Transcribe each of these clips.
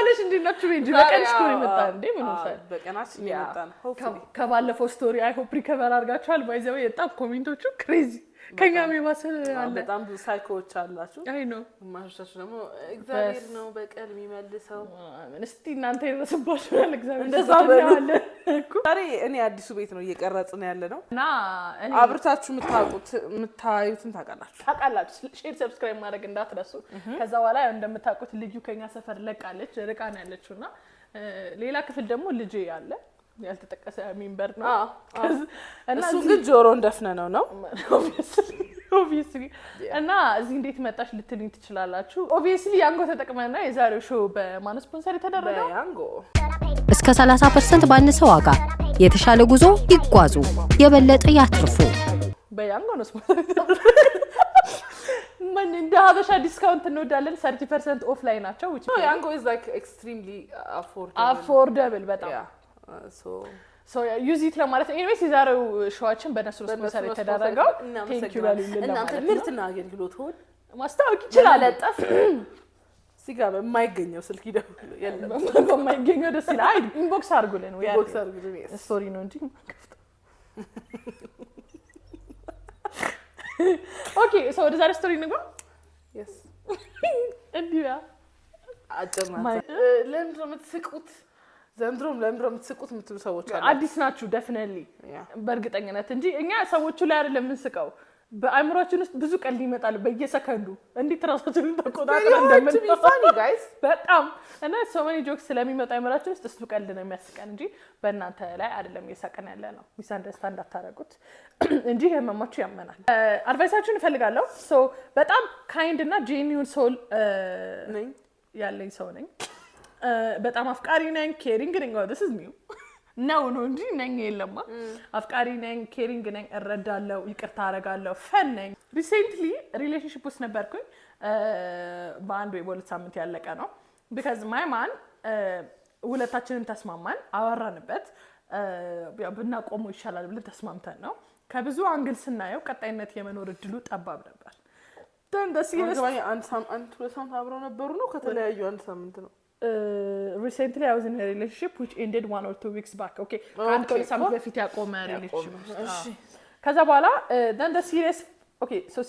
ነሽ እንዴናችሁ እንጂ በቀንሽ ነው የመጣ እንዴ ምን ነው በቀናችን የመጣ ነው ከባለፈው ስቶሪ አይ ሆፕ ሪከቨር አድርጋችኋል ባይዘው የጣም ኮሜንቶቹ ክሬዚ ከኛም የማሰል አለ በጣም ብዙ ሳይኮዎች አላችሁ አይ ነው ማሽሻሽ ደግሞ እግዚአብሔር ነው በቀል የሚመልሰው እስቲ እናንተ ይረስባችሁ እግዚአብሔር እንደዛ በላለ እኮ ዛሬ እኔ አዲሱ ቤት ነው እየቀረጽን ያለ ነው እና እኔ አብርታችሁ የምታዩትን ታውቃላችሁ ሼር ሰብስክራይብ ማድረግ እንዳትረሱ ከዛ በኋላ እንደምታውቁት ልጁ ከኛ ሰፈር ለቃለች ርቃና ያለችውና ሌላ ክፍል ደግሞ ልጅ ያለ ያልተጠቀሰ ሜምበር ነው እና እሱ ግን ጆሮ እንደፍነነው ነው obviously እና እዚህ እንዴት መጣሽ ልትልኝ ትችላላችሁ obviously ያንጎ ተጠቅመና የዛሬው ሾው በማን ስፖንሰር የተደረገው ያንጎ እስከ 30% ባነሰ ዋጋ የተሻለ ጉዞ ይጓዙ የበለጠ ያትርፉ በያንጎ ነው ስፖንሰር ምን እንደ ሀበሻ ዲስካውንት እንወዳለን 30% ኦፍ ላይ ናቸው which ያንጎ is like extremely affordable በጣም so use it ለማለት anyways የዛሬው ሾዋችን በነሱ ስፖንሰር የተደረገው thank you እናንተ ምርትና አገልግሎት ሆን ማስታወቅ ይችላል ለጠፍ ሲጋር የማይገኘው ስልክ ይደውል የለም በማይገኘው ደስ ይላል ኢንቦክስ አድርጉልን ወይ ኢንቦክስ አድርጉልን ስቶሪ ነው እንጂ ኦኬ so ወደ ዛሬ ስቶሪ እንግባ yes እንዲያ አጭርና ለምንድን ነው የምትስቁት ዘንድሮም የምትስቁት የምትሉ ሰዎች አሉ አዲስ ናችሁ definitely በእርግጠኝነት እንጂ እኛ ሰዎቹ ላይ አይደለም የምንስቀው በአይምሮአችን ውስጥ ብዙ ቀልድ ይመጣል በየሰከንዱ እንዴት ራሳችንን ተቆጣጥረን እንደምንፈኒ ጋይስ በጣም እና so many jokes ስለሚመጣ አይምሮአችን ውስጥ እሱ ቀልድ ነው የሚያስቀን እንጂ በእናንተ ላይ አይደለም እየሳቀን ያለ ነው misunderstand አታረጉት እንጂ ህመማችሁ ያመናል አድቫይሳችሁን እፈልጋለሁ so በጣም kind እና genuine soul ነኝ ያለኝ ሰው ነኝ በጣም አፍቃሪ ነኝ caring ነኝ this is new ነው እንጂ ነኝ የለማ አፍቃሪ ነኝ caring ነኝ እረዳለሁ ይቅርታ አረጋለሁ ፈን ነኝ recently relationship ውስጥ ነበርኩኝ በአንድ ወይ በሁለት ሳምንት ያለቀ ነው because my man ሁለታችንን ተስማማን አወራንበት ያው ብናቆመው ይሻላል ብለን ተስማምተን ነው ከብዙ አንግል ስናየው ቀጣይነት የመኖር እድሉ ጠባብ ነበር ደስ ይላል አንድ ሳምንት አብረው ነበሩ ነው ከተለያዩ አንድ ሳምንት ነው recently I was in a relationship which ended 1 or 2 weeks back okay አንድ ሳምንት በፊት ያቆመ relationship እሺ ከዛ በኋላ then the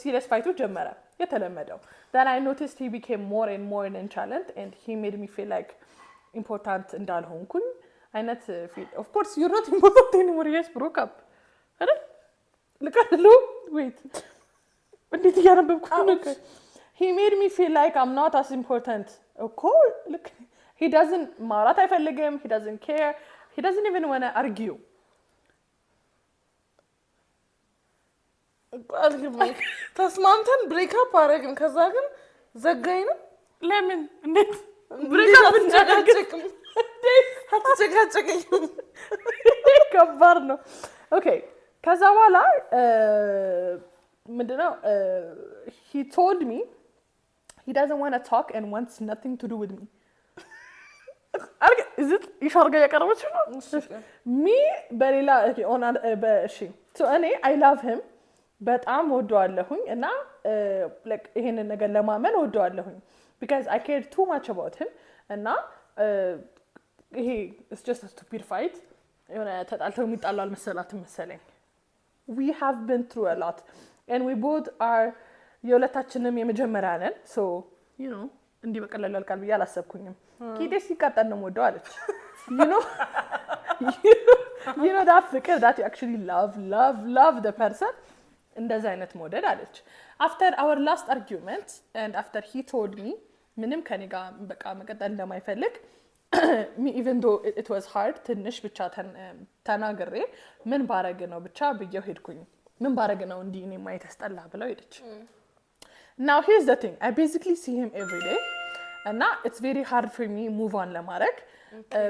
serious fight ጀመረ የተለመደው then I noticed he became more and more nonchalant and he made me feel like important እንዳልሆንኩኝ አይነት feel of course you're not important anymore yes broke up አይደል ለቀሉ wait እንዴት ያነበብኩ ነው he made me feel like I'm not as important okay look he doesn't ማውራት አይፈልግም he doesn't care he doesn't even want to argue ተስማምተን ብሬክ አፕ አረግን ከዛ ግን ዘጋኝ ነው ለምን እንዴት ብሬክ አፕ እንጨቃጨቅም አትጨቃጨቅኝ ከባድ ነው ኦኬ ከዛ በኋላ ምንድነው he told me he doesn't want to talk and wants nothing to do with me is it ይሻርጋ ያቀርበች ነው me በሌላ on እሺ so እኔ I love him በጣም ወደዋለሁኝ እና like ይሄንን ነገር ለማመን ወደዋለሁኝ because I care too much about him እና ይሄ it's just a stupid fight የሆነ ተጣልተው የሚጣላል መሰለኝ we have been through a lot and we both are የሁለታችንም የመጀመሪያ ነን so you know እንዲህ በቀላሉ ያልቃል ብዬ አላሰብኩኝም ኪዴስ ይቀጣል ነው ወደው አለች you know that ፍቅር that you actually love the person እንደዛ አይነት ሞደል አለች after our last argument and after he told me ምንም ከኔ ጋር በቃ መቀጠል እንደማይፈልግ me even though it was hard ትንሽ ብቻ ተናግሬ ምን ባረግ ነው ብቻ ብዬው ሄድኩኝ ምን ባረግ ነው እንዲህ እኔ ማየት ያስጠላ ብለው ሄደች now here's the thing I basically see him every day and it's very hard for me move on ለማድረግ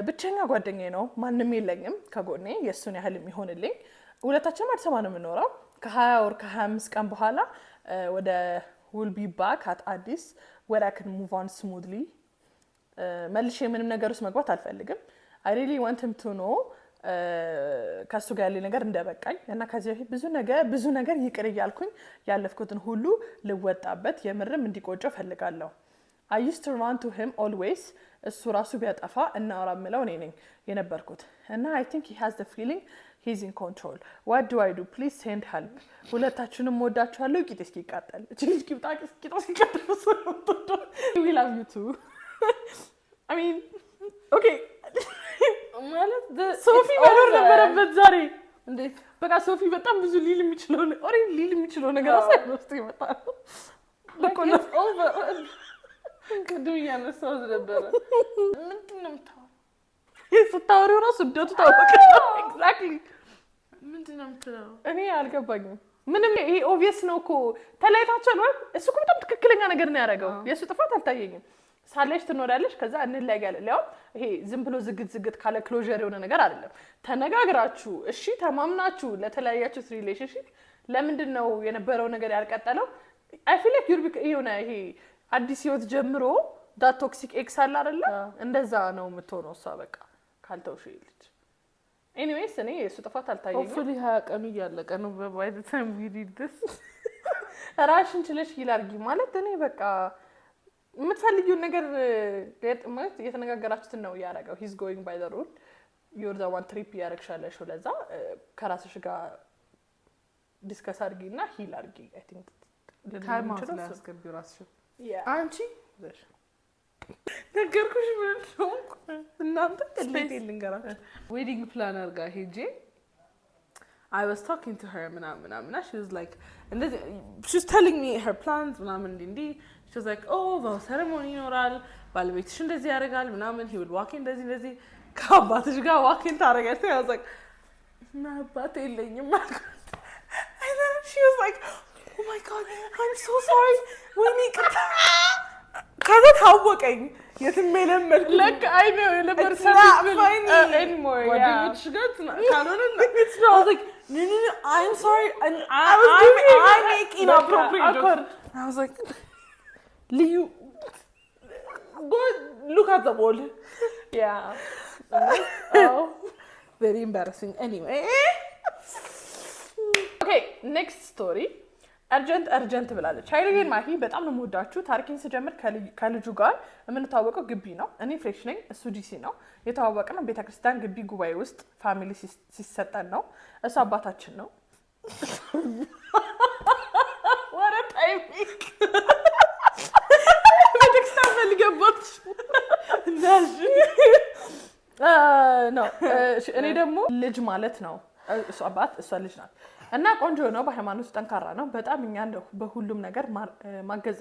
ብቸኛ ጓደኛዬ ነው ማንንም የለኝም ከጎኔ የሱን ያህል የሚሆንልኝ ሁለታችንም አዲስ አበባ ነው የምንኖረው ከ20 or ከ25 ቀን በኋላ ወደ will be back at Addis where I can move on smoothly መልሼ ምንም ነገር ውስጥ መግባት አልፈልግም I really want him to know ከሱ ጋር ያለ ነገር እንደበቃኝ እና ከዚህ በፊት ብዙ ነገር ይቅር ይያልኩኝ ያለፍኩትን ሁሉ ልወጣበት የምርም እንዲቆጨው ፈልጋለሁ I used to run to him always እሱ ራሱ ቢያጠፋ እናወራ ምለው እኔ ነኝ የነበርኩት እና I think he has the feeling he's in control what do I do please send help ሁለታችሁንም ወዳችኋለሁ ቂጤ እስኪቃጠል ቂጤ እስኪቃጠል we love you too I mean okay ማለት ሶፊ መኖር ነበረበት ዛሬ እንዴት በቃ ሶፊ በጣም ብዙ ሊል የሚችለው ነገር አሳይወስጥ ይመጣል በቃ ነው ኦቨር ቅድም እያነሳው ነበረ ምንድን ነው የምታወራው ስታወሪው ራሱ እንደቱ ታወቀ ኤግዛክትሊ ምንድን ነው የምትለው እኔ አልገባኝም ምንም ይሄ ኦብቪየስ ነው እኮ ተለያይታችሁ ነው እሱ እኮ በጣም ትክክለኛ ነገር ነው ያደረገው የሱ ጥፋት አልታየኝም ሳለሽ ትኖራለሽ ከዛ እንለያያለን ያው ይሄ ዝም ብሎ ዝግት ካለ ክሎዠር የሆነ ነገር አይደለም ተነጋግራችሁ እሺ ተማምናችሁ ለተለያያችሁ ሪሌሽንሺፕ ለምንድን ነው የነበረው ነገር ያልቀጠለው I feel like you're ይሄ አዲስ ህይወት ጀምሮ ዳ ቶክሲክ ኤክስ አለ አይደለ እንደዛ ነው የምትሆነው እሷ በቃ ካልተውሽ ልጅ anyways እኔ የሱ ጥፋት አልታየኝም hopefully 20 ቀኑ እያለቀ ነው by the time we read this ራሽን ችለሽ ይላርጊ ማለት እኔ በቃ የምትፈልጊው ነገር ማለት እየተነጋገራችሁት ነው ያደረገው he's going by the rule you're the one trip ያረክሻለሽ ለዛ ከራስሽ ጋር ዲስከስ አድርጊና ሂል አድርጊ I think ታይም አውት ላስገቢው ራስሽ አንቺ ነገርኩሽ ምን ነው እናንተ እንዴት ልንገራችሁ ዌዲንግ ፕላነር ጋር ሄጄ I was talking to her ምናምን she was like she was telling me her plans ምናምን እንዴ she was like oh the ceremony ይኖራል ባለቤትሽ እንደዚህ ያደርጋል ምናምን he would walk in እንደዚህ ከአባትሽ ጋር walk in ታደርጋለች I was like አባቴ የለኝም and then she was like oh my god I'm so sorry ወይኔ ቅጣ ከዛ ታወቀኝ የትመለመል like I know never anymore ጓደኞች ጋር ካልሆነ I was like no I'm sorry and I make inappropriate jokes I was like Liu go look at the wall oh very embarrassing anyway okay next story urgent ብላለች ኃይሌን ማሂ በጣም ነው የምወዳችሁ ታሪክን ስጀምር ከልጁ ጋር የምንታወቀው ግቢ ነው እኔ ፍሬሽ ነኝ እሱ ዲሲ ነው የተዋወቅነው ቤተክርስቲያን ግቢ ጉባኤ ውስጥ ፋሚሊ ሲሰጠን ነው እሱ አባታችን ነው what a timing ቤተክርስቲያን ፈልገባት ነው እኔ ደግሞ ልጅ ማለት ነው እሱ አባት እሷ ልጅ ናት እና ቆንጆ ነው በሃይማኖት ጠንካራ ነው በጣም እኛ እንደው በሁሉም ነገር ማርገዝ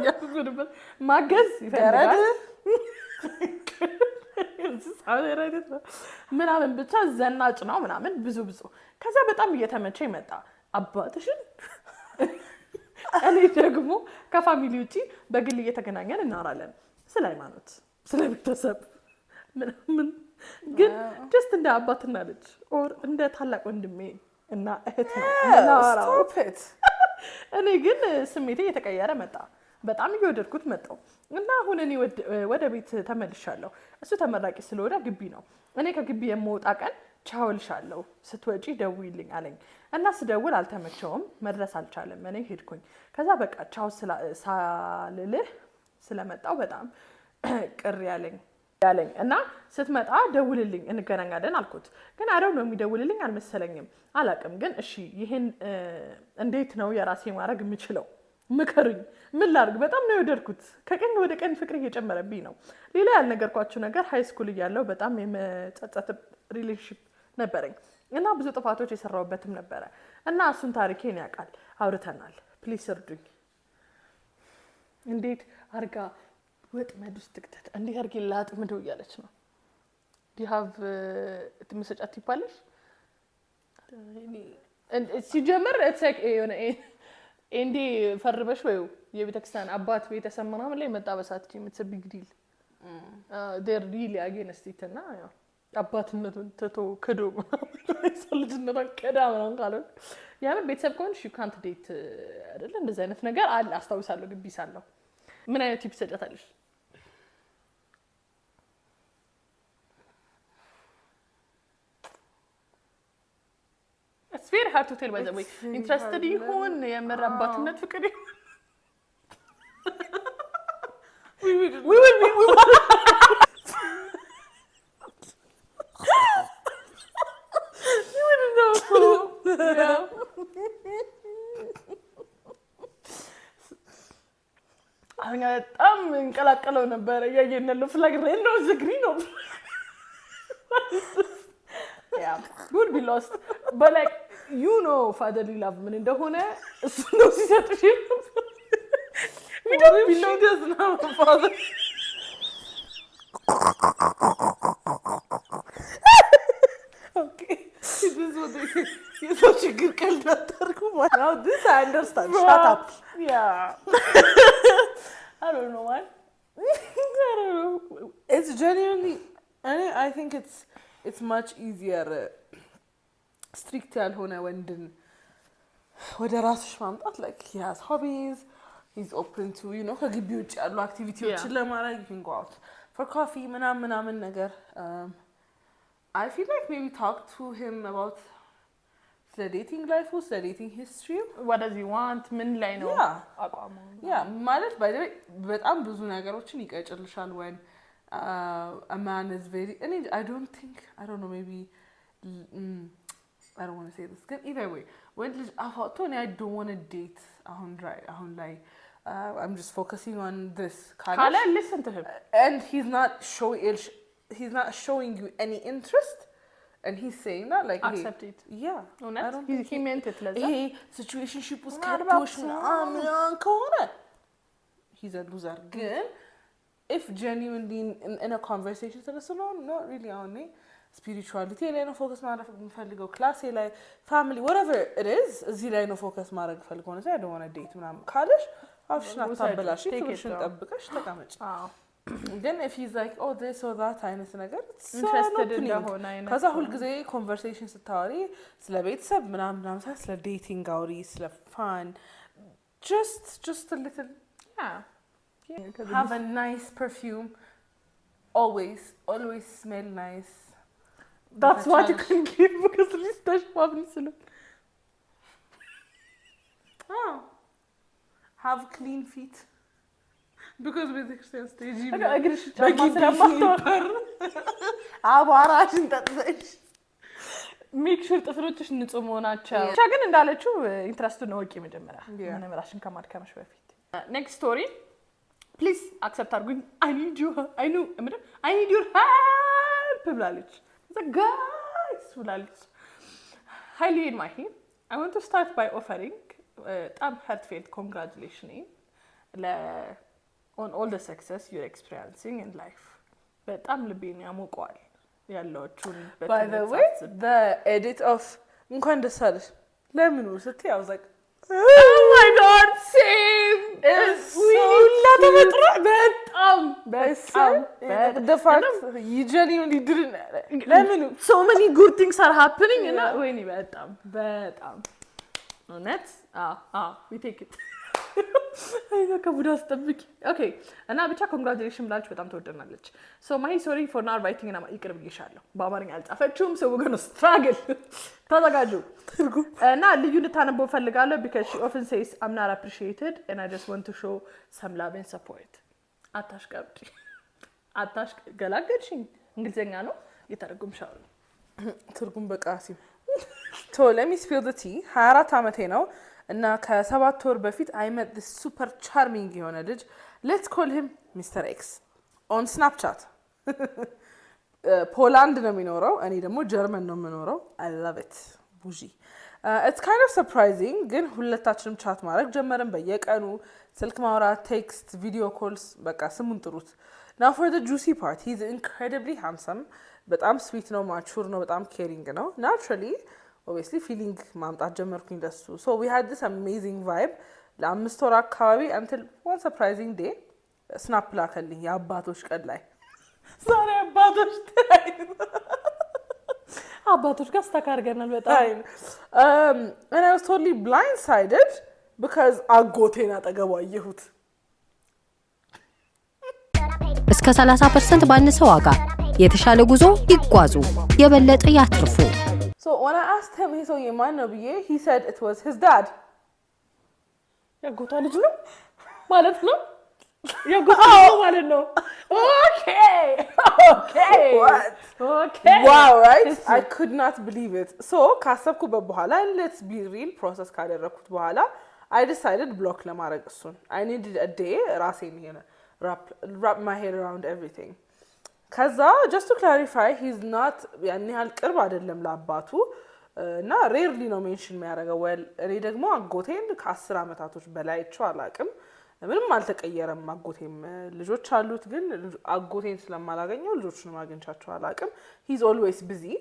ያስፈልጋል ማገዝ ይፈልጋል ምናምን ብቻ ዘናጭ ነው ምናምን ብዙ ከዛ በጣም እየተመቸኝ መጣ አባትሽን እኔ ደግሞ ከፋሚሊ ውጪ በግል እየተገናኘን እናወራለን ስለ ሃይማኖት ስለ ቤተሰብ ምናምን ግን just እንደ አባትና ልጅ or እንደ ታላቅ ወንድሜ እና እህት ነው እናወራው እኔ ግን ስሜቴ እየተቀየረ መጣ በጣም እየወደድኩት መጣው እና አሁን እኔ ወደ ቤት ተመልሻለሁ እሱ ተመራቂ ስለሆነ ግቢ ነው እኔ ከግቢ የምወጣ ቀን ቻውልሻለሁ ስትወጪ ደውይልኝ አለኝ እና ስደውል አልተመቸውም መድረስ አልቻለም እኔ ሄድኩኝ ከዛ በቃ ቻው ሳልልህ ስለመጣው በጣም ቅር ያለኝ እና ስትመጣ ደውልልኝ እንገናኛለን አልኩት ግን አረው ነው የሚደውልልኝ አልመሰለኝም አላቅም ግን እሺ ይሄን እንዴት ነው የራሴ ማድረግ የምችለው ምከሩኝ ምን ላድርግ በጣም ነው የወደድኩት ከቀን ወደ ቀን ፍቅር እየጨመረብኝ ነው ሌላ ያልነገርኳችሁ ነገር ሃይ ስኩል እያለሁ በጣም የመጸጸት ሪሌሽንሺፕ ነበረኝ እና ብዙ ጥፋቶች የሰራውበትም ነበረ እና እሱን ታሪኬን ያውቃል አውርተናል ፕሊስ እርዱኝ እንዴት አርጋ ወጥመድ ውስጥ ትክተት እንዴት አርጌ ላጥምደው እያለች ነው do you have ትመሰጫት ይባልሽ ሲጀመር it's like የሆነ እንዴ ፈርበሽ ወይ የቤተክርስቲያን አባት ቤተሰብ ምናምን ላይ መጣበሳት it's a big deal they're really against it እና ያው አባትነቱን ተቶ ከዶ ሰልጅነቱን ከዳ ምናምን ካለው ያምን ቤተሰብ ኮንሽ you can't date አይደል እንደዚህ አይነት ነገር አለ አስተውሳለሁ ግቢ ሳለሁ ምን አይነት ቲፕ ሰጣታለሽ It's very hard to tell by the way. Interested ይሁን የምር አባትነት ፍቅር ይሁን እኛ በጣም እንቀላቀለው ነበር ያየነው ፍላግ ሬድ ነው ዝግሪ ነው yeah would be lost but like you know fatherly love ምን እንደሆነ እሱ ነው ሲሰጥሽ we don't know this now father okay this is what they say you're such a good girl now this I understand shut up yeah I don't know why I don't know it's genuinely I think it's much easier strict ያልሆነ ወንድን ወደ ራስሽ ማምጣት like he has hobbies he's open to you know ከግቢ ውጭ ያሉ አክቲቪቲዎችን ለማድረግ you can go out for coffee ምናምን ነገር I feel like maybe talk to him about the dating life the dating history what does he want ምን ላይ ነው አቋሙ yeah ማለት by the way በጣም ብዙ ነገሮችን ይቀጭልሻል when a man is very I don't know maybe I don't want to say this but either way when I don't want to date right I'm just focusing on this Kala listen to him and he's not showing you any interest and he's saying that like accept it yeah I don't think he meant it like hey situationship was catfish ከሆነ he's a loser again if genuinely in a conversation not really on me spirituality ላይ ነው focus ማድረግ የምፈልገው class ላይ family whatever it is እዚህ ላይ ነው focus ማድረግ ፈልገው ነው I don't want to date ምናምን ካለሽ አፍሽን አታበላሽ ትንሽን ጠብቀሽ ተቀመጭ then if he's like oh this or that አይነት ነገር interested እንደሆነ አይነት ከዛ ሁሉ ጊዜ conversation ስታወሪ ስለ ቤተሰብ ምናምን ስለ dating አውሪ ስለ fun just a little have a nice perfume always smell nice that's what you can give because least touch probably have clean feet because with the Christian stage agree ጫማ አቧራሽን ተጥዘሽ make sure ጥፍሮችሽ ንጹህ መሆናቸው ብቻ ግን እንዳለችው ኢንትረስቱን ወቂ መጀመሪያ ምንም ራስሽን ከማድከምሽ በፊት next story please accept arguing I need your help ብላለች the guys ብላለች highly in my head I want to start by offering tam heartfelt congratulations on all the success you're experiencing in life በጣም ልቤን ያሞቀዋል ያለውቹን by the way the edit of እንኳን ደስ አለሽ ለምን ስትይ I was like oh my god same is la ተመጥሮ በጣም the fact you genuinely didn't ለምን so many good things are happening እና ወይኔ በጣም እውነት we take it አይና ከቡዳ አስጠብቂ ኦኬ እና ብቻ ኮንግራቹሌሽን ብላችሁ በጣም ተወደናለች so my sorry for not writing እና ይቅር ብዬሻለሁ በአማርኛ አልጻፈችውም so we're going to struggle ተዘጋጁ እና ልዩ እንድታነበው ፈልጋለሁ because she often says I'm not appreciated and I just want to show some love and support ገላገልሽኝ እንግሊዘኛ ነው የተረጎምሻው ትርጉም በቃሲ so let me spill the tea 24 አመቴ ነው እና ከ7 ወር በፊት I met this super charming የሆነ ልጅ let's call him Mr. X on Snapchat ፖላንድ ነው የሚኖረው እኔ ደግሞ ጀርመን ነው የምኖረው I love it bougie it's kind of surprising ግን ሁለታችንም ቻት ማድረግ ጀመርን በየቀኑ ስልክ ማውራት ቴክስት ቪዲዮ ኮልስ በቃ ስሙን ጥሩት now for the juicy part he's incredibly handsome በጣም sweet ነው mature ነው በጣም caring ነው naturally obviously feeling ማምጣት ጀመርኩኝ ለሱ so we had this amazing vibe ለአምስት ወር አካባቢ until one surprising day snap ላከልኝ የአባቶች ቀን ላይ ዛሬ አባቶች ጋር ስታካርገናል በጣም and I was totally blindsided because አጎቴን አጠገቡ አየሁት እስከ 30% ባነሰ ዋጋ የተሻለ ጉዞ ይጓዙ የበለጠ ያትርፉ So when I asked him he said የማን ነው ብዬ he said it was his dad ያጎቷ ልጅ ነው ማለት ነው ያጎቷ ማለት ነው okay wow right I could not believe it so ካሰብኩበት በኋላ let's be real process ካደረኩት በኋላ I decided block ለማድረግ እሱን I needed a day ራሴን wrap my head around everything ከዛ just to clarify he's not ያን ያህል ቅርብ አይደለም ለአባቱ እና rarely ነው ሜንሽን የሚያደርገው well እኔ ደግሞ አጎቴን ከ10 አመታቶች በላይ እቻው አላቅም ምንም አልተቀየረም አጎቴም ልጆች አሉት ግን አጎቴን ስለማላገኘው ልጆቹን ማግኘቻቸው አላቅም he's always busy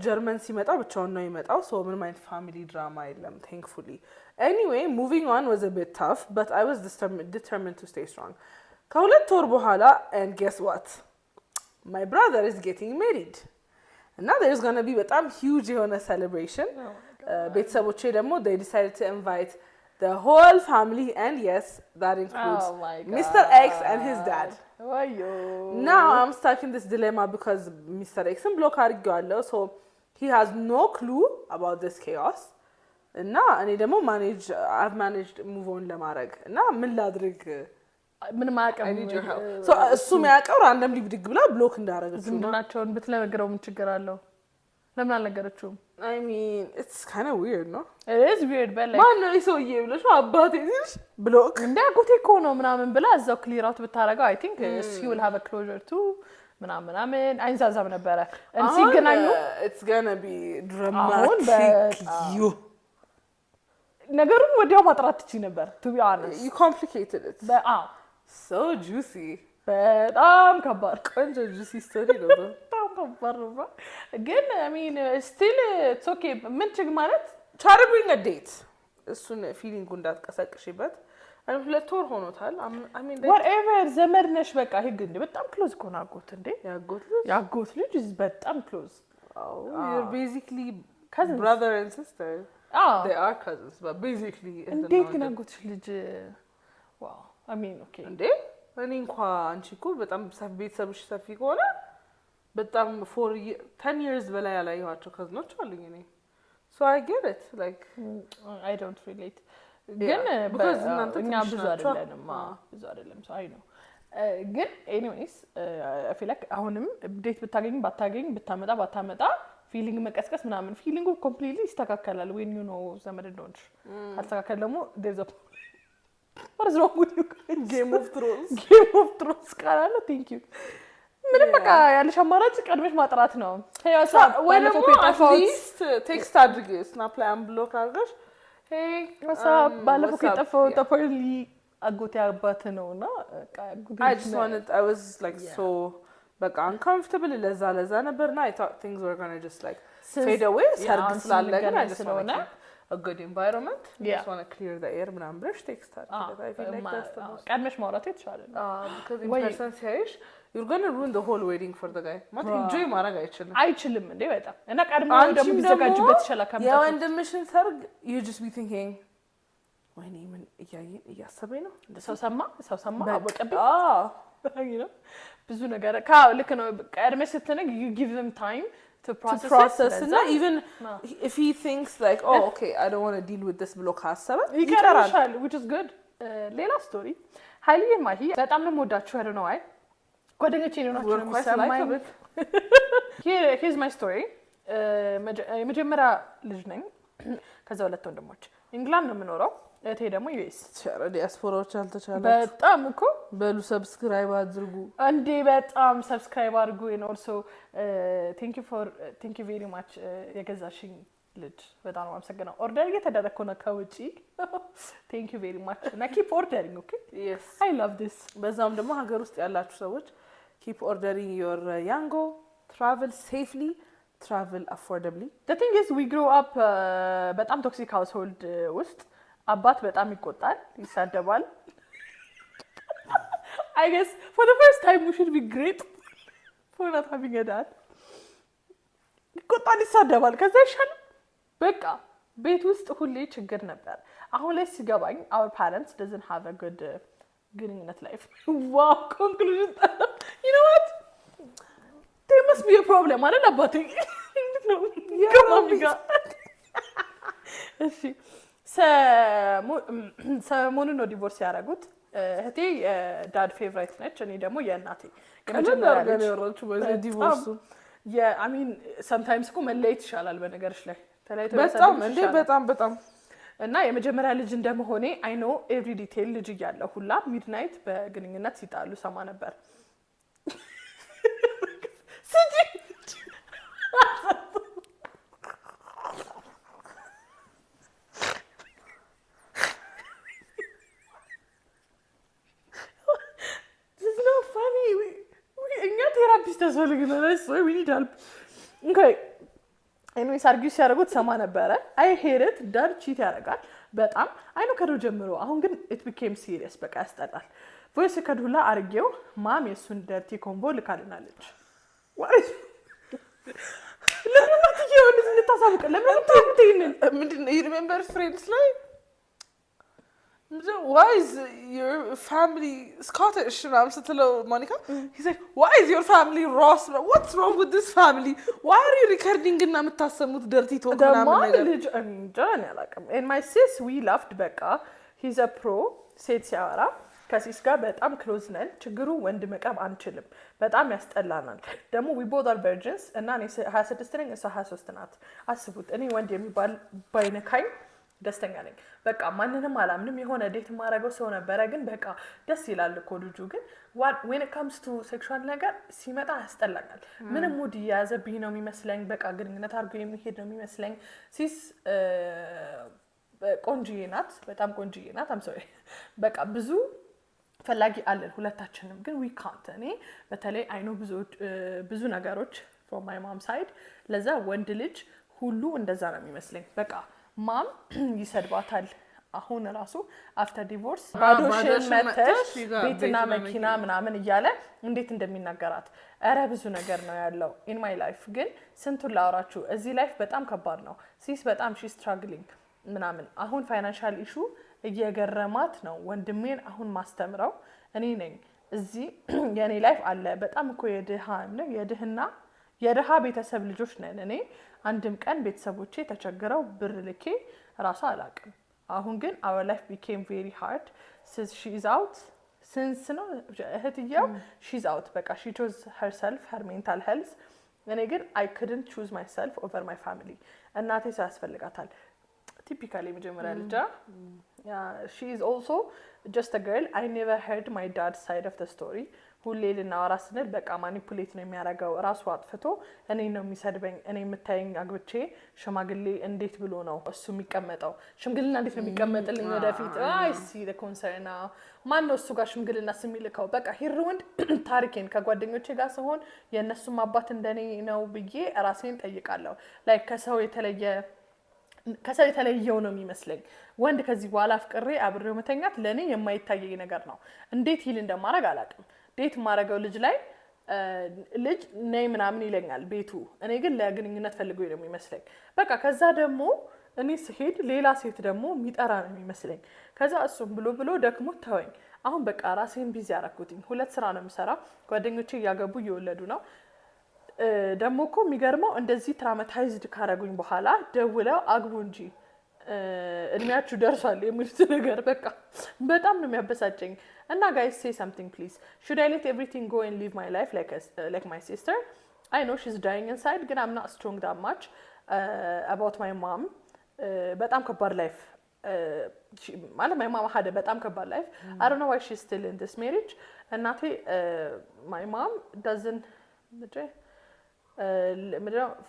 ጀርመን ሲመጣ ብቻውን ነው የሚመጣው so ምንም አይነት ፋሚሊ ድራማ የለም thankfully anyway moving on was a bit tough but I was determined to stay strong ከሁለት ወር በኋላ and guess what my brother is getting married and now there's going to be በጣም huge የሆነ celebration ቤተሰቦቼ ደግሞ they decided to invite the whole family and yes that includes Mr. X and his dad now I'm stuck in this dilemma because Mr. X and block አድርጌዋለሁ so he has no clue about this chaos እና እኔ ደግሞ I've managed move on ለማድረግ እና ምን ላድርግ ምን ማቀም so እሱ የሚያቀው randomly ብድግ ብላ ብሎክ እንዳደረገችው ዝምድናቸውን ብትነግረው ምን ችግር አለው ለምን አልነገረችውም I mean it's kind of weird no it is weird but like ማን ነው ይሰውዬ ብለሽ አባቴ ልጅ ብሎክ እንደ አጎቴ እኮ ነው ምናምን ብላ እዛው ክሊር አውት ብታረጋው I think he will have a closure too ምናምን አይንዛዛም ነበረ ሲገናኙ it's gonna be dramatic you ነገሩን ወዲያው ማጥራት ትችይ ነበር to be honest you complicated it so juicy በጣም ከባድ ቆንጆ juicy story ነው በጣም ከባድ ነው ግን I mean still it's okay ምን ችግር ማለት try to bring a date እሱን ፊሊንግ እንዳትቀሰቅሽበት ሁለት ወር ሆኖታል I mean whatever ዘመድ ነሽ በቃ ህግ እንደ በጣም ክሎዝ ኮና አጎት እንደ ያጎት ልጅ is በጣም ክሎዝ you're basically cousins brother and sister they are cousins but basically እንዴት ግን አጎትሽ ልጅ wow I mean okay እንዴ እኔ እንኳን አንቺ እኮ በጣም ቤተሰብሽ ሰፊ ከሆነ በጣም 10 years በላይ ያላየኋቸው ከዝኖች አሉኝ እኔ so I get it like I don't relate ግን እኛ ብዙ አይደለም so I know ግን anyways I feel like አሁንም ዴት ብታገኝ ብታመጣ ፊሊንግ መቀስቀስ ምናምን ፊሊንጉ ኮምፕሊትሊ ይስተካከላል when you know ዘመድ እንደሆንሽ አልተካከለ ደግሞ there's a what is wrong with you game of thrones ካላለ thank you ምንም በቃ ያለሽ አማራጭ ቀድመሽ ማጥራት ነው ባለፈው ቴክስት ቴክስት አድርጌ ስናፕ ላይ አንብሎክ አድርገሽ hey what's up ባለፈው ከጠፋው ተፈርሊ አጎቴ አባት ነውና I just wanted I was like so በቃ uncomfortable ለዛ ነበርና I thought things were going to just like fade away ሰርግ ስላለ ግን I just want a good environment just want to clear the air ምናምን ብለሽ ቴክስት አድርጌ I feel like that's the most ቀድመሽ ማውራት ይችላል because in person says you're going to ruin the whole wedding for the guy ማለት enjoy ማድረግ አይችልም እንዴ በጣም እና ቀድመው ደግሞ ቢዘጋጅበት ይችላል ከምታ የወንድምሽን ሰርግ you just be thinking ወይኔ ምን እያሰበኝ ነው ሰው ሰማ አወቀብኝ you know ብዙ ነገር ልክ ነው ቀድመሽ ስትነግ you give them time to process and even if he thinks like oh okay I don't want to deal with this block ሀሳብ ይቀራል which is good ሌላ ስቶሪ ሀይሊ ማሂ በጣም ነው የምወዳችሁ I don't know why ጓደኞቼ ናቸው የሚሰማኝ here's my story የመጀመሪያ ልጅ ነኝ ከዛ ሁለት ወንድሞች ኢንግላንድ ነው የምኖረው እቴ ደግሞ ዩኤስ ዲያስፖራዎች አልተቻለ በጣም እኮ በሉ ሰብስክራይብ አድርጉ እንዴ በጣም ሰብስክራይብ አድርጉ and also thank you very much የገዛሽኝ ልጅ በጣም አመሰግናለሁ ኦርደር እየተደረኩ ነው ከውጪ thank you very much እና keep ordering okay yes I love this በዛም ደግሞ ሀገር ውስጥ ያላችሁ ሰዎች keep ordering your Yango travel safely travel affordably the thing is we grew up በጣም ቶክሲክ household ውስጥ አባት በጣም ይቆጣል ይሳደባል I guess for the first time we should be grateful for not having a dad ይቆጣል ይሳደባል ከዛ ይሻል በቃ ቤት ውስጥ ሁሌ ችግር ነበር አሁን ላይ ሲገባኝ our parents doesn't have a good ግንኙነት life wow conclusion you know what there must be a problem አይደል አባቴ no come on እሺ ሰሞኑን ነው ዲቮርስ ያደረጉት እህቴ ዳድ ፌቨራይት ነች እኔ ደግሞ የእናቴ የመጀመሪያ ልጅ ያወራችሁ በዚህ ዲቮርስ I mean sometimes እኮ መለየት ይሻላል በነገርሽ ላይ ተለያይቶ በጣም እንዴ በጣም እና የመጀመሪያ ልጅ እንደመሆኔ አይ ኖ ኤቭሪ ዲቴል ልጅ እያለሁ ሁላ ሚድናይት በግንኙነት ሲጣሉ ሰማ ነበር። እኛ ቴራፒስት ያስፈልግናል። we need help. Okay. ኤኒዌይስ አርጊው ሲያደርጉት ሰማ ነበረ። አይ ሄርት ዳድ ቺት ያደርጋል በጣም አይኑ ከድሮ ጀምሮ። አሁን ግን it became serious በቃ ያስጠላል። ቮይስ ከዱላ አርጌው ማም የሱን ደርቲ ኮምቦ ልካልናለች። ዋይ ለምን ትየው እንድታሳውቅ ለምን ትይንን ምንድነው you remember friends ላይ why is your family Scottish? I'm ስትለው Monica, he's like, why is your family Ross? What's wrong with this family? Why are you recording እና የምታሰሙት dirty talk ምናምን ነገር? ልጅ እንጃን ያላቀም and my sis we laughed በቃ he's a pro ሴት ሲያወራ ከሲስ ጋር በጣም ክሎዝ ነን። ችግሩ ወንድ መቀም አንችልም፣ በጣም ያስጠላናል። ደግሞ we both are virgins እና እኔ 26 ነኝ እሷ 23 ናት። አስቡት እኔ ወንድ የሚባል ባይነካኝ ደስተኛ ነኝ። በቃ ማንንም አላምንም። የሆነ ዴት ማረገው ሰው ነበረ ግን በቃ ደስ ይላል እኮ ልጁ ግን when it comes to sexual ነገር ሲመጣ ያስጠላኛል። ምንም ሙድ እየያዘብኝ ነው የሚመስለኝ። በቃ ግንኙነት አድርጎ የሚሄድ ነው የሚመስለኝ። ሲስ ቆንጆዬ ናት፣ በጣም ቆንጆዬ ናት። I'm sorry በቃ ብዙ ፈላጊ አለን ሁለታችንም ግን we can't። እኔ በተለይ አይኖ ብዙ ነገሮች from my mom side ለዛ ወንድ ልጅ ሁሉ እንደዛ ነው የሚመስለኝ። በቃ ማም ይሰድባታል። አሁን ራሱ after divorce ባዶሽን መተሽ ቤትና መኪና ምናምን እያለ እንዴት እንደሚናገራት አረ ብዙ ነገር ነው ያለው in my life። ግን ስንቱን ላውራችሁ እዚህ ላይፍ በጣም ከባድ ነው። ሲስ በጣም she struggling ምናምን አሁን ፋይናንሻል ኢሹ እየገረማት ነው። ወንድሜን አሁን ማስተምረው እኔ ነኝ። እዚህ የኔ ላይፍ አለ በጣም እኮ የድሃ ቤተሰብ ልጆች ነን። እኔ አንድም ቀን ቤተሰቦቼ ተቸግረው ብር ልኬ ራሱ አላቅም። አሁን ግን our life became very hard since she is out since ነው እህትየው she's out በቃ she chose herself her mental health። እኔ ግን I couldn't choose myself over my family። እናቴ ሰው ያስፈልጋታል typically መጀመሪያ ልጅ she is also just a girl. I never heard my dad's side of the story። ሁሌ ልናወራ ስንል በቃ ማኒፑሌት ነው የሚያደርገው። ራሱ አጥፍቶ እኔ ነው የሚሰድበኝ። እኔ የምታየኝ አግብቼ ሽማግሌ እንዴት ብሎ ነው እሱ የሚቀመጠው? ሽምግልና እንዴት ነው የሚቀመጥልኝ ወደፊት? I see the concern now። ማን ነው እሱ ጋር ሽምግልና ስሚልከው? በቃ ሂሩንድ ታሪኬን ከጓደኞቼ ጋር ስሆን የእነሱም አባት እንደኔ ነው ብዬ ራሴን ጠይቃለሁ። ላይክ ከሰው የተለየው ነው የሚመስለኝ። ወንድ ከዚህ በኋላ አፍቅሬ አብሬው መተኛት ለኔ የማይታየኝ ነገር ነው። እንዴት ይል እንደማረግ አላውቅም። ዴት ማረገው ልጅ ላይ ልጅ ነይ ምናምን ይለኛል ቤቱ። እኔ ግን ለግንኙነት ፈልጎኝ ነው የሚመስለኝ። በቃ ከዛ ደግሞ እኔ ስሄድ ሌላ ሴት ደግሞ የሚጠራ ነው የሚመስለኝ። ከዛ እሱም ብሎ ደግሞ ተወኝ። አሁን በቃ ራሴን ቢዚ ያረኩትኝ። 2 ስራ ነው የምሰራው። ጓደኞቼ እያገቡ እየወለዱ ነው። ደግሞ እኮ የሚገርመው እንደዚህ ትራውማታይዝድ ካረጉኝ በኋላ ደውለው አግቡ እንጂ እድሜያችሁ ደርሷል የሚሉት ነገር በቃ በጣም ነው የሚያበሳጨኝ። እና guys say something please. Should I let everything go and live my life like my sister? I know she's dying inside but I'm not strong that much about my mom. በጣም ከባድ ላይፍ ማለት my mom had በጣም ከባድ ላይፍ. I don't know why she's still in this marriage. እናቴ my mom doesn't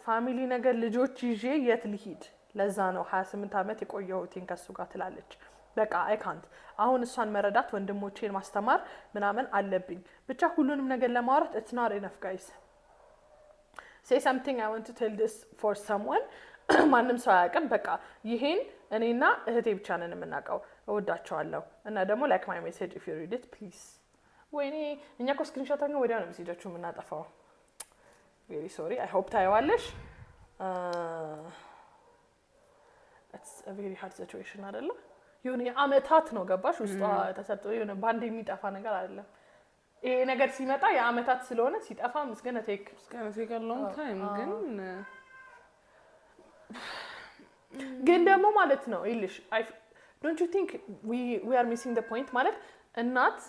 ፋሚሊ ነገር ልጆች ይዤ የት ልሂድ? ለዛ ነው 28 ዓመት የቆየሁትኝ ከሱ ጋር ትላለች። በቃ I can't አሁን እሷን መረዳት ወንድሞቼን ማስተማር ምናምን አለብኝ። ብቻ ሁሉንም ነገር ለማውራት it's not enough guys. Say something. I want to tell this for someone. ማንም ሰው አያውቅም። በቃ ይሄን እኔና እህቴ ብቻ ነን የምናውቀው። እወዳቸዋለሁ እና ደግሞ like my message if you read it please. ወይኔ እኛ እኮ ስክሪንሾት አድርገን ወዲያው ነው ሜሴጃችሁ የምናጠፋው። Very sorry. I hope ታይዋለሽ። It's a very hard situation አይደለ? የሆነ የአመታት ነው ገባሽ ውስጧ ተሰጥቶ የሆነ ባንድ የሚጠፋ ነገር አይደለም። ይሄ ነገር ሲመጣ የአመታት ስለሆነ ሲጠፋ ምስገና take a long time ግን ደግሞ ማለት ነው ይልሽ don't you think we are missing the point? ማለት እናት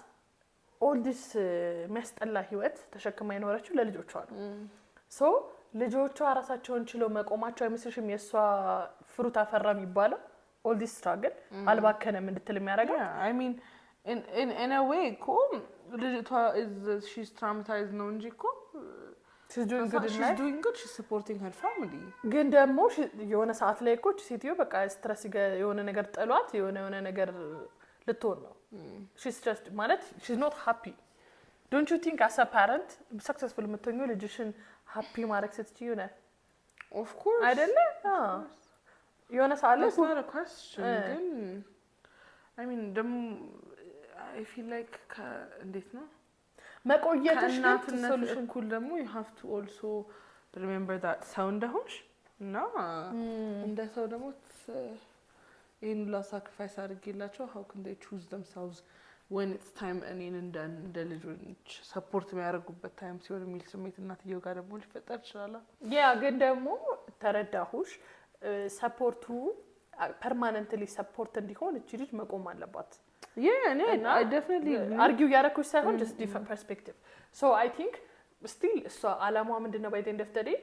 all this መስጠላ ህይወት ተሸክማ የኖረችው ለልጆቿ ነው። ሶ ልጆቿ ራሳቸውን ችለው መቆማቸው አይመስልሽም? የሷ ፍሩት አፈራ የሚባለው all this struggle አልባከነም እንድትል የሚያደርገው I mean in a way እኮ ልጅቷ she's traumatized ነው እንጂ እኮ she's doing good in life. She's doing good. She's supporting her family. ግን ደግሞ የሆነ ሰዓት ላይ እኮ ሴትዮ በቃ ስትረስ የሆነ ነገር ጥሏት የሆነ ነገር ልትሆን ነው she's just ማለት she's not happy. Don't you think as a parent successful የምትሆኚው ልጅሽን happy ማድረግ ስትችይው ነው? Of course. አይደለ? የሆነ ሰዓት ላይ That's not a question. ግን I mean I feel like እንዴት ነው መቆየትሽ ከእናትነት እኩል ደግሞ you have to also remember that ሰው እንደሆንሽ እና እንደ ሰው ደግሞ ይሄን ሁላ ሳክሪፋይስ አድርጌላቸው how can they choose themselves when it's time እኔን እንደ ልጆች ሰፖርት የሚያደርጉበት ታይም ሲሆን የሚል ስሜት እናትየው ጋር ደግሞ ሊፈጠር ይችላል። ግን ደግሞ ተረዳሁሽ ሰፖርቱ ፐርማነንትሊ ሰፖርት እንዲሆን እቺ ልጅ መቆም አለባት። I definitely argue ያረኩሽ ሳይሆን just different perspective. So I think still እሷ አላማዋ ምንድነው by the end of the day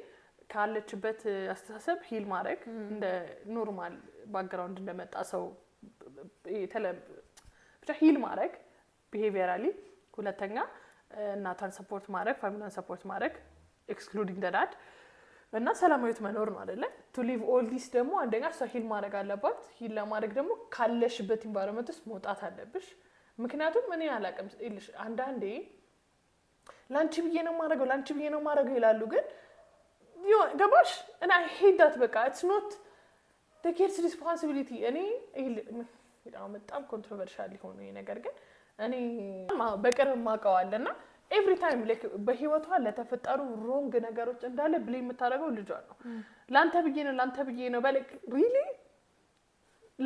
ካለችበት አስተሳሰብ ሂል ማድረግ እንደ ኖርማል ባክግራውንድ እንደመጣ ሰው ብቻ ሂል ማድረግ behaviorally ሁለተኛ እናቷን ሰፖርት ማድረግ ፋሚሊን ሰፖርት ማድረግ excluding that እና ሰላማዊት መኖር ነው አይደለ? to live all this ደግሞ አንደኛ ሰው ሂል ማድረግ አለባት። ሂል ለማድረግ ደግሞ ካለሽበት ኢንቫይሮንመንት ውስጥ መውጣት አለብሽ። ምክንያቱም እኔ አላውቅም ይልሽ አንዳንዴ ላንቺ ብዬ ነው ማድረገው ይላሉ ግን ገባሽ? and I hate that በቃ it's not the kids responsibility እኔ በጣም ኮንትሮቨርሻል ሊሆን ነው ነገር ግን እኔ በቅርብ ማቀዋለና every time like በህይወቷ ለተፈጠሩ wrong ነገሮች እንዳለ ብሌም የምታደርገው ልጇ ነው። ላንተ ብዬ ነው በለክ really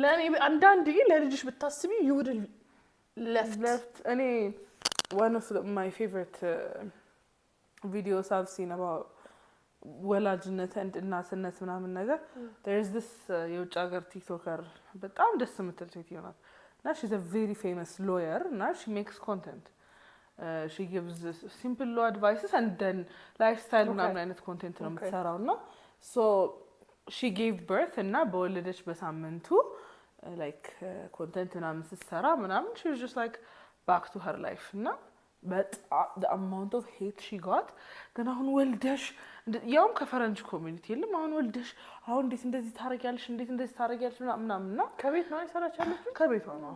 ለኔ አንዳንዴ ለልጅሽ ብታስቢ you would left እኔ one of my favorite videos I've seen about ወላጅነት and እናትነት ምናምን ነገር there is this የውጭ ሀገር ቲክቶከር በጣም ደስ የምትል ሴትዮ ናት እና she's a very famous lawyer እና she makes content. She gives simple law advices and then lifestyle ምናምን አይነት ኮንቴንት ነው የምትሰራው እና so she gave birth እና በወለደች በሳምንቱ like ኮንቴንት ምናምን ስትሰራ ምናምን she was just like back to her life እና but the amount of hate she got ግን አሁን ወልደሽ ያውም ከፈረንጅ ኮሚኒቲ የለም አሁን ወልደሽ አሁን እንዴት እንደዚህ ታረጊያለሽ ምናምንና ከቤት ነው ይሰራቻለሽ ከቤቷ ነው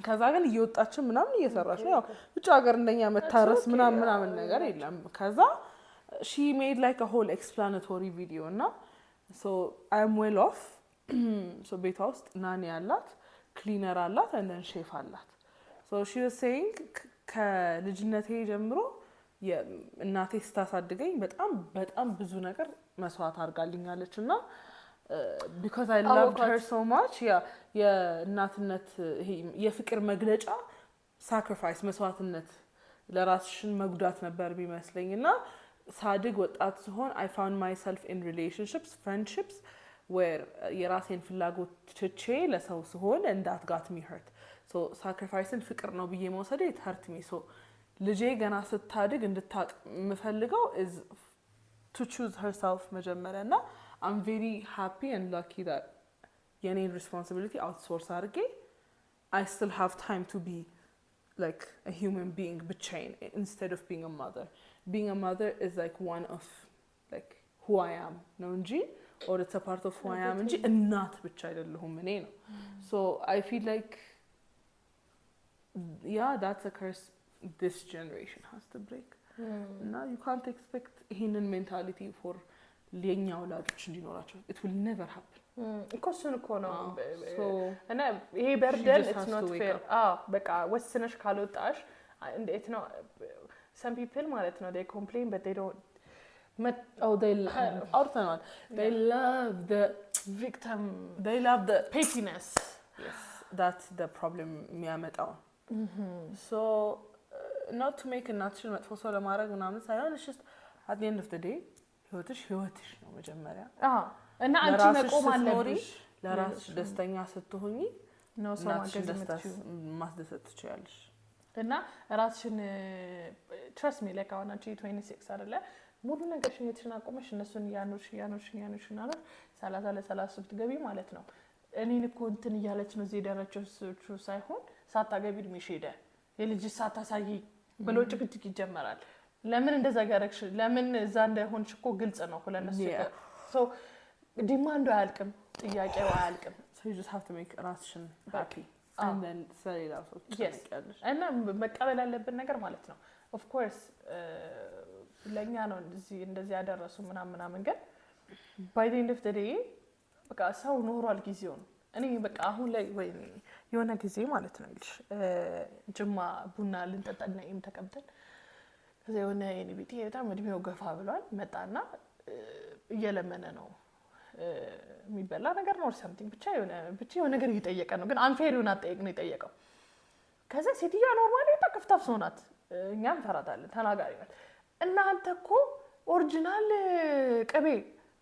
ከዛ ግን እየወጣችን ምናምን እየሰራች ነው ያው ውጭ ሀገር እንደኛ መታረስ ምናምን ነገር የለም ከዛ she made like a whole explanatory video እና so I am well off so ቤቷ ውስጥ ናኒ አላት ክሊነር አላት and then ሼፍ አላት so she was saying ከልጅነቴ ጀምሮ እናቴ ስታሳድገኝ በጣም ብዙ ነገር መስዋዕት አድርጋልኛለች እና because I loved her so much የእናትነት የፍቅር መግለጫ sacrifice መስዋዕትነት ለራስሽን መጉዳት ነበር ቢመስለኝና ሳድግ ወጣት ሲሆን I found myself in relationships friendships where የራሴን ፍላጎት ትቼ ለሰው ሲሆን and that got me hurt so sacrificeን ፍቅር ነው ብዬ መውሰድ it hurt me so ልጄ ገና ስታድግ እንድታቅ የምፈልገው is to choose herself መጀመሪያና I'm very happy and lucky that የኔን responsibility outsource አድርጌ I still have time to be like a human being ብቻዬን instead of being a mother. Being a mother is like one of like who I am ነው እንጂ or it's a part of who I am እንጂ እናት ብቻ አይደለሁም እኔ ነው. So I feel like that's a curse this generation has to break. Now you can't expect ይሄንን mentality for ለኛ ወላጆች እንዲኖራቸው it will never happen. እኮሱን እኮ ነው እና ይሄ በርደን it's not fair. በቃ ወስነሽ ካልወጣሽ እንዴት ነው some people ማለት ነው they complain but they don't they love the victim, they love the pettiness. Yes, that's the problem የሚያመጣው. So not to make እናትሽን መጥፎ ሰው ለማድረግ ምናምን ሳይሆን it's just at the end of the day ህይወትሽ ነው መጀመሪያ እና አንቺ መቆም አለብሽ ለራስሽ ደስተኛ ስትሆኚ ነው ሰው ማስደሰት ትችያለሽ እና ራስሽን trust me like አሁን አንቺ 26 አይደለ ሙሉ ነገር ሽኝትሽን አቆመሽ እነሱን ያኖርሽ እና 30 ለ30 ስትገቢ ማለት ነው እኔን እኮ እንትን እያለች ነው እዚህ ደረጃችሁ ሳይሆን ሳታገቢ እድሜሽ ሄደ የልጅ ሳታሳይ ብሎ ጭቅጭቅ ይጀመራል። ለምን እንደዛ ጋርክሽ ለምን እዛ እንደሆንሽ እኮ ግልጽ ነው ለነሱ ሶ ዲማንዱ አያልቅም ጥያቄው አያልቅም so you just have to make ራስሽን happy and then say that yes እና መቀበል ያለብን ነገር ማለት ነው of course ለኛ ነው እንደዚህ ያደረሱ ምናምን ግን by the end of the day በቃ ሰው ኖሯል ጊዜውን እኔ በቃ አሁን ላይ ወይ የሆነ ጊዜ ማለት ነው ልጅ ጅማ ቡና ልንጠጣና ይም ተቀምጠን ከዛ የሆነ የኔ ቤት በጣም እድሜው ገፋ ብሏል መጣና እየለመነ ነው የሚበላ ነገር ነው something ብቻ የሆነ ነገር እየጠየቀ ነው ግን አንፌር የሆነ አጠይቅ ነው የጠየቀው ከዛ ሴትዮዋ ኖርማሊ ተከፍታፍ ሶናት እኛም ፈራታለን ተናጋሪ ናት እናንተ እኮ ኦሪጂናል ቅቤ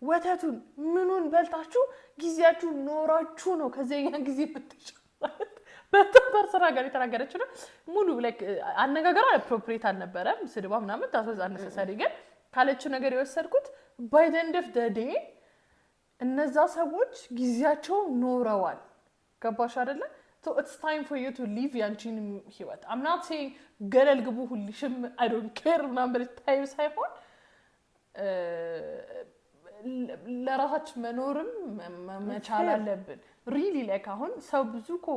ወተቱን ምኑን በልታችሁ ጊዜያችሁ ኖራችሁ ነው ከዚያኛ ጊዜ ብትሻላት በተበር ስራ ጋር የተናገረችው ነው ሙሉ ላይክ አነጋገሯ አፕሮፕሪየት አልነበረም ስድባ ምናምን ታስወዝ አነሳሳሪ ግን ካለችው ነገር የወሰድኩት by the end of the day እነዛ ሰዎች ጊዜያቸው ኖረዋል ገባሽ አይደለ so it's time for you to live ያንቺን ህይወት I'm not saying ገለል ግቡ ሁልሽም I don't care ምናምን በልታይ ሳይሆን ለራሳችን መኖርም መቻል አለብን really like አሁን ሰው ብዙ እኮ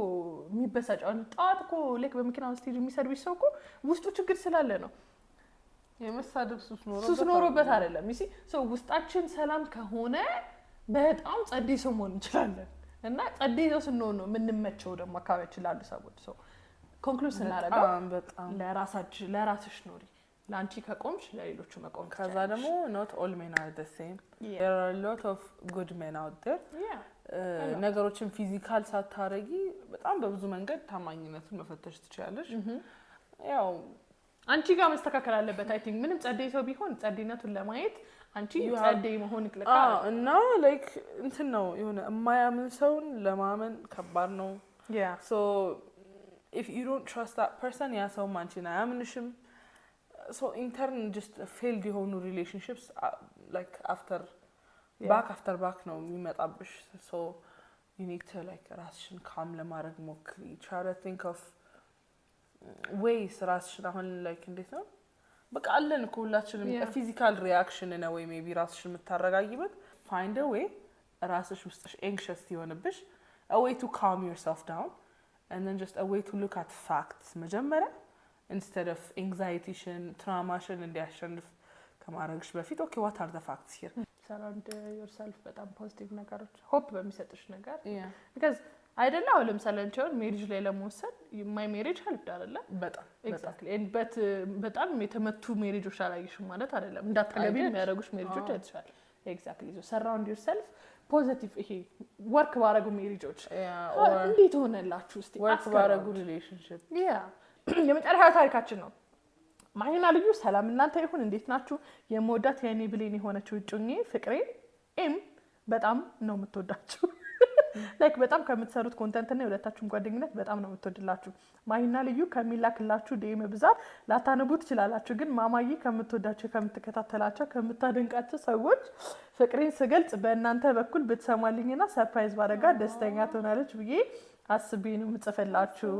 የሚበሳጨው ጣት እኮ like በመኪና ውስጥ የሚሰርቪስ ሰው እኮ ውስጡ ችግር ስላለ ነው የመሳደብ ሱስ ኖሮበት አይደለም you see so ውስጣችን ሰላም ከሆነ በጣም ጸዴ ሰው መሆን እንችላለን እና ጸዴ ሰው ስንሆን ነው ምንመቸው ደግሞ አካባቢያችን ላሉ ሰዎች so conclude ስናደርገው ለራስሽ ኖሪ ላንቺ ከቆምሽ ለሌሎቹ መቆም ከዛ ደግሞ not all men are the same there are a lot of good men out there ነገሮችን ፊዚካል ሳታረጊ በጣም በብዙ መንገድ ታማኝነቱን መፈተሽ ትችላለሽ ያው አንቺ ጋር መስተካከል አለበት I think ምንም ጸዴ ሰው ቢሆን ጸዴነቱን ለማየት አንቺ ጸዴ መሆን ይክለካል እና ላይክ እንትን ነው የሆነ የማያምን ሰውን ለማመን ከባድ ነው so if you don't trust that person ያ ሰው አንቺን አያምንሽም so in turn just failed የሆኑ relationships like after back ነው የሚመጣብሽ so you need to like ራስሽን calm ለማድረግ ሞክሪ try to think of ways ራስሽን አሁን like እንዴት ነው በቃ አለን እኮ ሁላችንም physical reaction ነው ወይ maybe ራስሽን የምታረጋጊበት find a way ራስሽ ውስጥሽ anxious ይሆንብሽ a way to calm yourself down and then just a way to look at facts መጀመሪያ instead of anxiety trauma እንዲያሸንፍ ከማረግሽ በፊት okay what are the facts here surround yourself በጣም ፖዚቲቭ ነገሮች hope በሚሰጥሽ ነገር because አይደለም አሁን ለምሳሌ አንቺውን ሜሪጅ ላይ ለመወሰን my marriage helped አይደለ በጣም exactly but በጣም የተመቱ ሜሪጆች አላየሽም ማለት አይደለም እንዳታገቢ የሚያደርጉሽ ሜሪጆች አይተሻል exactly so surround yourself positive ይሄ work ባረጉ ሜሪጆች እንዴት ሆነላችሁ እስቲ work ባረጉ relationship የመጨረሻ ታሪካችን ነው ማይና ልዩ ሰላም እናንተ ይሁን እንዴት ናችሁ የሞዳት የኔ ብሌን የሆነችው እጩኝ ፍቅሬ ኤም በጣም ነው የምትወዳችሁ ላይክ በጣም ከምትሰሩት ኮንተንት እና የሁለታችሁም ጓደኝነት በጣም ነው የምትወድላችሁ ማይና ልዩ ከሚላክላችሁ ዲኤም ብዛት ላታነቡት ይችላልላችሁ ግን ማማዬ ከምትወዳቸው ከምትከታተላቸው ከምታደንቃቸው ሰዎች ፍቅሬን ስገልጽ በእናንተ በኩል ብትሰማልኝና ሰርፕራይዝ ባረጋ ደስተኛ ትሆናለች ብዬ አስቤ ነው የምጽፈላችሁ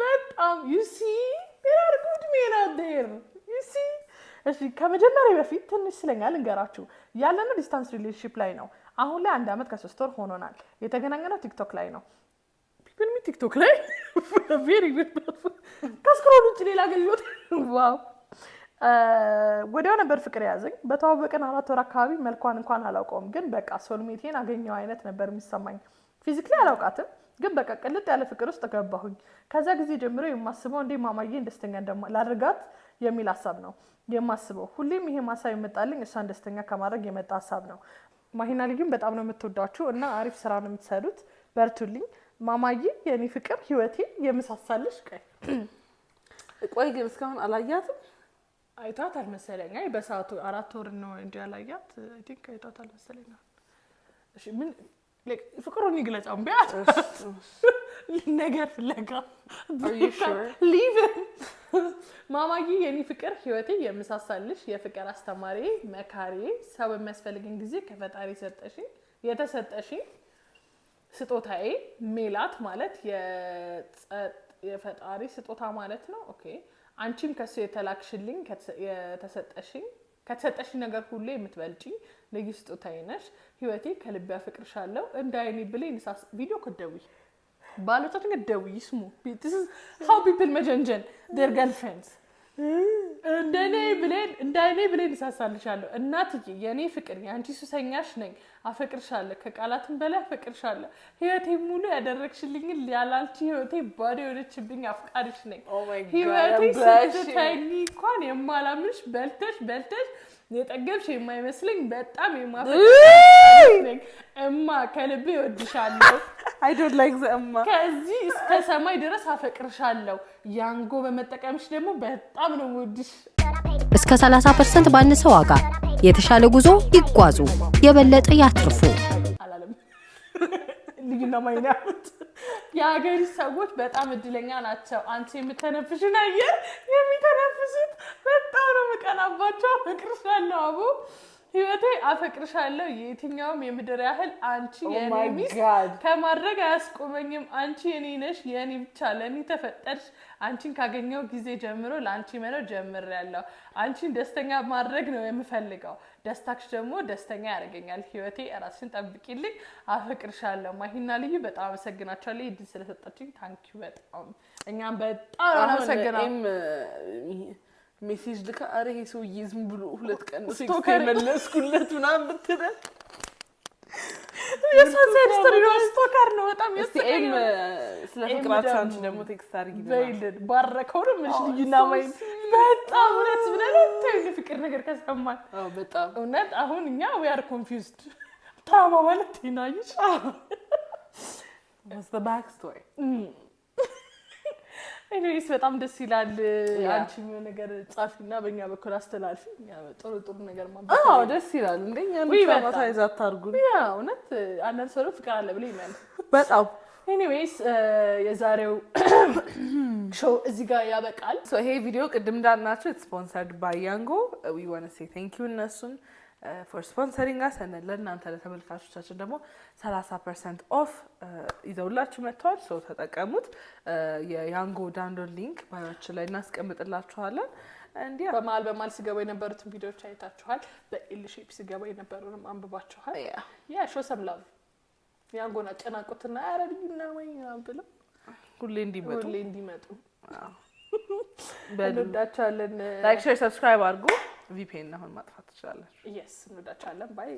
በጣም you see there are good men out there you see እሺ ከመጀመሪያ በፊት ትንሽ ስለኛል እንገራችሁ ያለነው ዲስታንስ ሪሌሽንሺፕ ላይ ነው አሁን ላይ 1 አመት ከ3 ወር ሆኖናል የተገናኘነው ቲክቶክ ላይ ነው people me ቲክቶክ ላይ very good platform ከስክሮል ውጪ ሌላ አገልግሎት ዋው ወዲያው ነበር ፍቅር ያዘኝ በተዋወቀን 4 ወር አካባቢ መልኳን እንኳን አላውቀውም ግን በቃ ሶልሜቴን አገኘው አይነት ነበር የሚሰማኝ ፊዚካሊ አላውቃትም ግን በቃ ቀልጥ ያለ ፍቅር ውስጥ ተገባሁኝ ከዛ ጊዜ ጀምሮ የማስበው እንዴ ማማዬን ደስተኛ ላድርጋት የሚል ሐሳብ ነው የማስበው ሁሌም ይሄ ማሳብ ይመጣልኝ እሷን ደስተኛ ከማድረግ የመጣ ሐሳብ ነው ማሂና ልዩም በጣም ነው የምትወዳችሁ እና አሪፍ ስራ ነው የምትሰሩት በርቱልኝ ማማዬ የኔ ፍቅር ህይወቴ የምሳሳልሽ ቆይ ግን እስካሁን አላያትም አይቷታል መሰለኝ አይ በሰዓቱ 4 ወር ነው እንጂ አላያት አይ ቲንክ አይቷታል መሰለኝ እሺ ምን ፍቅሩን ይግለጻው ቢያት ነገር ፍለጋ are you sure leave ማማዬ የኔ ፍቅር ህይወቴ የምሳሳልሽ የፍቅር አስተማሪ መካሪ ሰው በሚያስፈልገኝ ጊዜ ከፈጣሪ የተሰጠሽ ስጦታዬ ሜላት ማለት የፈጣሪ ስጦታ ማለት ነው። ኦኬ አንቺም ከሱ የተላክሽልኝ ከተሰጠሽኝ ነገር ሁሉ የምትበልጪ ልዩ ስጦታዬ ነሽ። ህይወቴ ከልቤ አፈቅርሻለሁ። እንደ አይኔ ብሌን ሳስ ቪዲዮ ከደዊ ባሎቻችን ከደዊ ይስሙ this is how people መጀንጀን their girlfriends እንደ አይኔ ብሌን ሳሳልሻለሁ። እናትዬ የኔ ፍቅር ያንቺ ሱሰኛሽ ነኝ። አፈቅርሻለሁ ከቃላትም በላይ አፈቅርሻለሁ። ህይወቴ ሙሉ ያደረግሽልኝ ያላንቺ ህይወቴ ባዶ የሆነችብኝ አፍቃሪሽ ነኝ። ህይወቴ ስትተኝ እንኳን የማላምንሽ በልተሽ የጠገብሽ የማይመስለኝ በጣም የማፈቅርሽ ነኝ። እማ ከልቤ እወድሻለሁ። I don't like the እማ ከዚህ እስከ ሰማይ ድረስ አፈቅርሻለሁ። ያንጎ በመጠቀምሽ ደግሞ በጣም ነው የምወድሽ። እስከ 30% ባነሰ ዋጋ የተሻለ ጉዞ ይጓዙ፣ የበለጠ ያትርፉ። አላለም ልዩና ማይናት የሀገሪ ሰዎች በጣም እድለኛ ናቸው። አንቺ የምትተነፍሽን አየር የሚተነፍሱት በጣም ነው መቀናባቸው። አፈቅርሻለሁ አቦ ህይወቴ አፈቅርሻለሁ። የትኛውም የምድር ያህል አንቺ የኔ ሚስት ከማድረግ አያስቆመኝም። አንቺ የኔ ነሽ የኔ ብቻ ለኔ ተፈጠርሽ። አንቺን ካገኘው ጊዜ ጀምሮ ለአንቺ መኖር ጀምሬያለሁ። አንቺን ደስተኛ ማድረግ ነው የምፈልገው። ደስታክሽ ደግሞ ደስተኛ ያደርገኛል። ህይወቴ ራስሽን ጠብቂልኝ። አፈቅርሻለሁ። ማሂና ልዩ በጣም አመሰግናችኋለሁ እድል ስለሰጣችኝ። ታንኪዩ በጣም እኛም በጣም አመሰግናለሁ። ሜሴጅ ልካ አረ ይሄ ሰውዬ ዝም ብሎ 2 ቀን ቴክስት መለስኩለት ምናምን ብትረን የሳንሰር ስቶሪ ነው ስቶከር ነው በጣም የስቲኤም ስለ ፍቅራችሁ አንቺ ደግሞ ቴክስት አድርጊ በይልድ ባረከው ነው ምንሽ ልዩና ማይ በጣም እውነት ብለን ተይኝ ፍቅር ነገር ከሰማን በጣም እውነት አሁን እኛ we are confused ታማ ማለት ይናይሽ what's the back story እኔስ በጣም ደስ ይላል። አንቺ ምን ነገር ጻፊና በእኛ በኩል አስተላልፊ። እኛ ጥሩ ነገር ማንበብ ደስ ይላል። እንደኛ ነው ታማታይዝ አታርጉን። ያ እውነት አንዳንድ ሰው ፍቅር አለ ብለ ይመን በጣም ኤኒዌይስ የዛሬው ሾው እዚህ ጋር ያበቃል። ሶ ይሄ ቪዲዮ ቅድም እንዳልናችሁ it's sponsored by Yango. We want to say thank you እነሱን for sponsoring us and ለእናንተ ለተመልካቾቻችን ደግሞ 30% off ይዘውላችሁ መጥተዋል። ሶ ተጠቀሙት። የያንጎ ዳውንሎድ ሊንክ ባዮችን ላይ እናስቀምጥላችኋለን። እንዲያ በማል ሲገባ የነበሩትን ቪዲዮዎች አይታችኋል። በኤል ሼፕ ሲገባ የነበሩንም አንብባችኋል። ያ ሾው ሰም ላቭ ያንጎና ጨናቁትና አረድኝና ወይና ብለው ሁሌ እንዲመጡ እንወዳችኋለን። ላይክ ሼር ሰብስክራይብ አድርጉ። VPN አሁን ማጥፋት ትችላላችሁ። yes እንወዳችኋለን። ባይ